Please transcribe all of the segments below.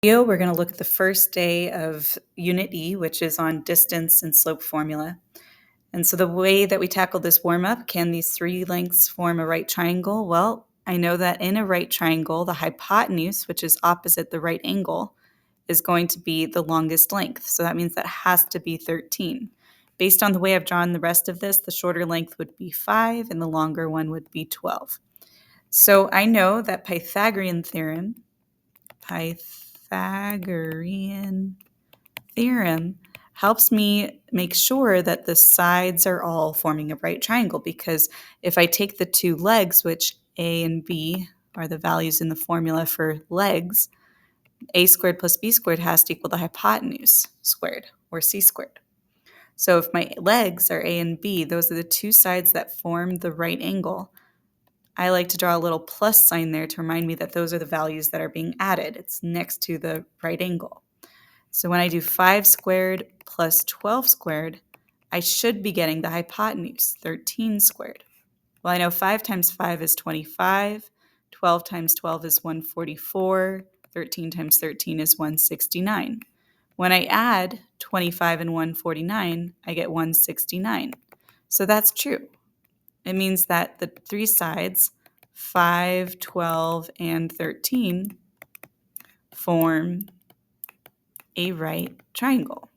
Video, we're going to look at the first day of Unit E, which is on distance and slope formula. And so the way that we tackle this warm-up, can these three lengths form a right triangle? Well, I know that in a right triangle, the hypotenuse, which is opposite the right angle, is going to be the longest length. So that means that has to be 13. Based on the way I've drawn the rest of this, the shorter length would be 5 and the longer one would be 12. So I know that Pythagorean theorem helps me make sure that the sides are all forming a right triangle, because if I take the two legs, which a and b are the values in the formula for legs, a squared plus b squared has to equal the hypotenuse squared, or c squared. So if my legs are a and b, those are the two sides that form the right angle. I like to draw a little plus sign there to remind me that those are the values that are being added. It's next to the right angle. So when I do 5 squared plus 12 squared, I should be getting the hypotenuse, 13 squared. Well, I know 5 times 5 is 25, 12 times 12 is 144, 13 times 13 is 169. When I add 25 and 149, I get 169. So that's true. It means that the three sides, 5, 12, and 13, form a right triangle.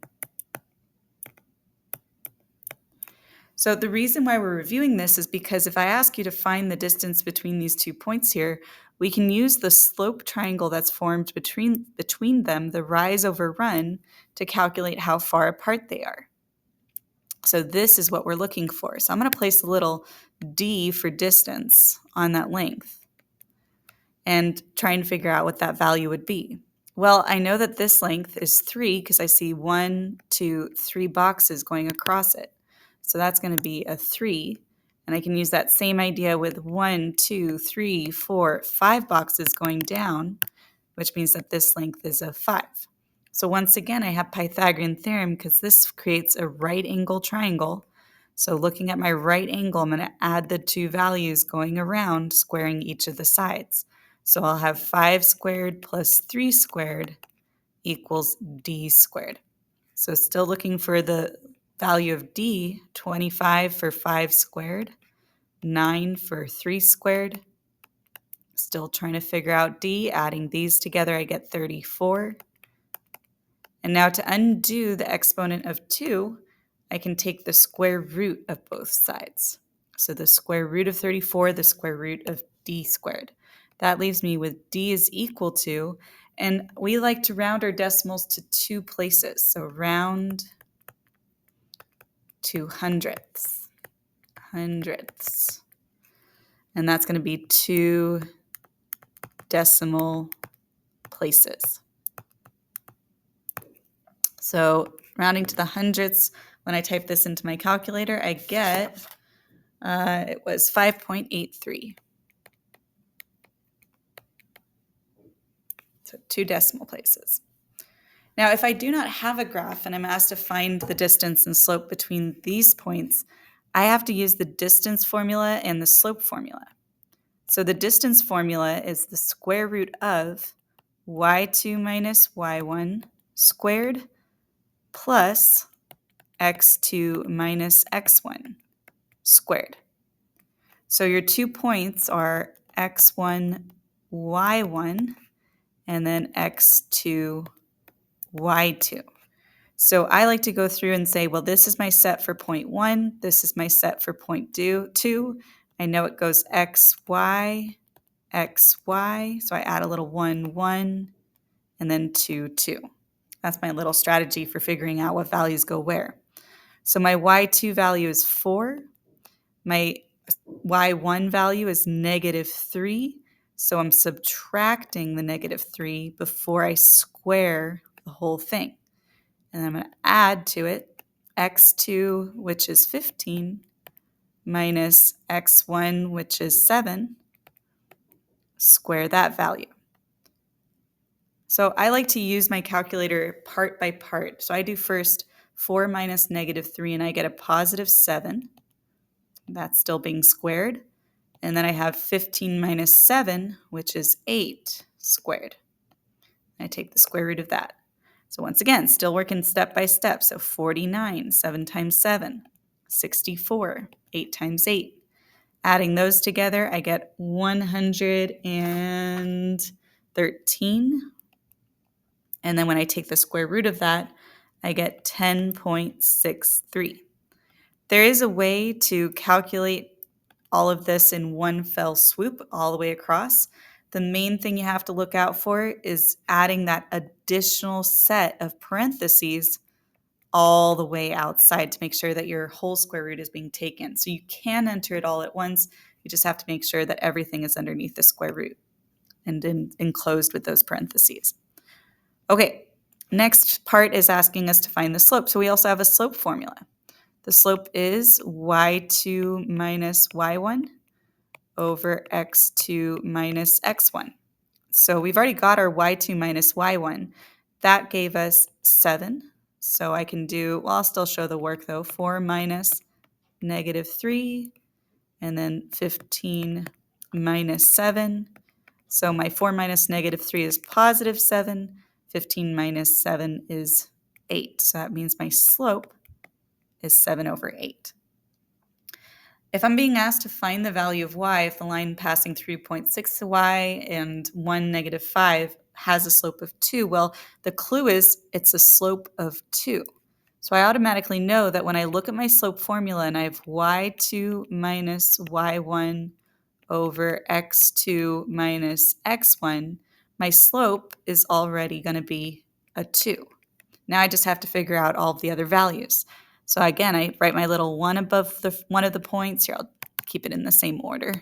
So the reason why we're reviewing this is because if I ask you to find the distance between these 2 points here, we can use the slope triangle that's formed between them, the rise over run, to calculate how far apart they are. So this is what we're looking for. So I'm going to place a little d for distance on that length and try and figure out what that value would be. Well, I know that this length is 3 because I see 1, 2, 3 boxes going across it. So that's going to be a 3. And I can use that same idea with 1, 2, 3, 4, 5 boxes going down, which means that this length is a 5. So once again, I have Pythagorean theorem because this creates a right angle triangle. So looking at my right angle, I'm going to add the two values going around, squaring each of the sides. So I'll have 5 squared plus 3 squared equals d squared. So still looking for the value of d, 25 for 5 squared, 9 for 3 squared. Still trying to figure out d. Adding these together, I get 34. And now to undo the exponent of 2, I can take the square root of both sides. So the square root of 34, the square root of d squared. That leaves me with d is equal to, and we like to round our decimals to 2 places. So round to hundredths. Hundredths. And that's going to be 2 decimal places. So rounding to the hundredths, when I type this into my calculator, I get, it was 5.83. So 2 decimal places. Now, if I do not have a graph and I'm asked to find the distance and slope between these points, I have to use the distance formula and the slope formula. So the distance formula is the square root of y2 minus y1 squared plus x2 minus x1 squared. So your 2 points are x1, y1, and then x2, y2. So I like to go through and say, well, this is my set for point 1, this is my set for point 2. I know it goes x, y, so I add a little 1, 1, and then 2, 2. That's my little strategy for figuring out what values go where. So my y2 value is 4. My y1 value is -3. So I'm subtracting the -3 before I square the whole thing. And I'm going to add to it x2, which is 15, minus x1, which is 7, square that value. So I like to use my calculator part by part. So I do first 4 minus -3, and I get a +7. That's still being squared. And then I have 15 minus 7, which is 8 squared. I take the square root of that. So once again, still working step by step. So 49, 7 times 7, 64, 8 times 8. Adding those together, I get 113. And then when I take the square root of that, I get 10.63. There is a way to calculate all of this in one fell swoop all the way across. The main thing you have to look out for is adding that additional set of parentheses all the way outside to make sure that your whole square root is being taken. So you can enter it all at once. You just have to make sure that everything is underneath the square root and enclosed with those parentheses. Okay, next part is asking us to find the slope. So we also have a slope formula. The slope is y2 minus y1 over x2 minus x1. So we've already got our y2 minus y1. That gave us 7. So I can do, well, I'll still show the work though. 4 minus negative 3, and then 15 minus 7. So my 4 minus negative 3 is positive 7. 15 minus 7 is 8. So that means my slope is 7 over 8. If I'm being asked to find the value of y, if the line passing through 0.6 to y and 1, negative 5 has a slope of 2, well, the clue is it's a slope of 2. So I automatically know that when I look at my slope formula and I have y2 minus y1 over x2 minus x1, my slope is already going to be a 2. Now I just have to figure out all of the other values. So again, I write my little 1 above one of the points. Here, I'll keep it in the same order.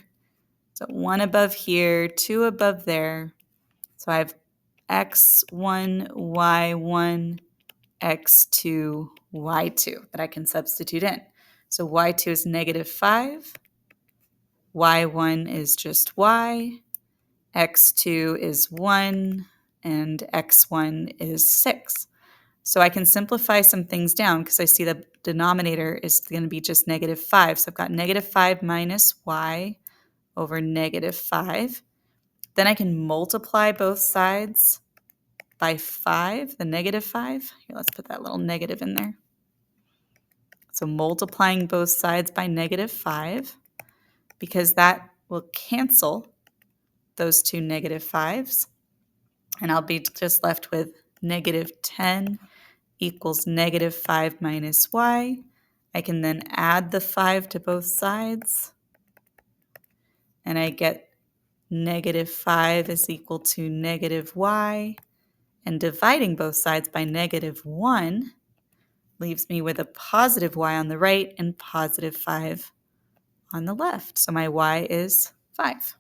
So 1 above here, 2 above there. So I have x1, y1, x2, y2 that I can substitute in. So y2 is negative 5. Y1 is just y. X2 is 1. And x1 is 6. So I can simplify some things down because I see the denominator is going to be just negative 5. So I've got negative 5 minus y over negative 5. Then I can multiply both sides by 5, the negative 5. Here, let's put that little negative in there. So multiplying both sides by negative 5, because that will cancel those two negative 5s. And I'll be just left with negative 10 equals negative 5 minus y. I can then add the 5 to both sides, and I get negative 5 is equal to negative y, and dividing both sides by negative 1 leaves me with a positive y on the right and positive 5 on the left. So my y is 5.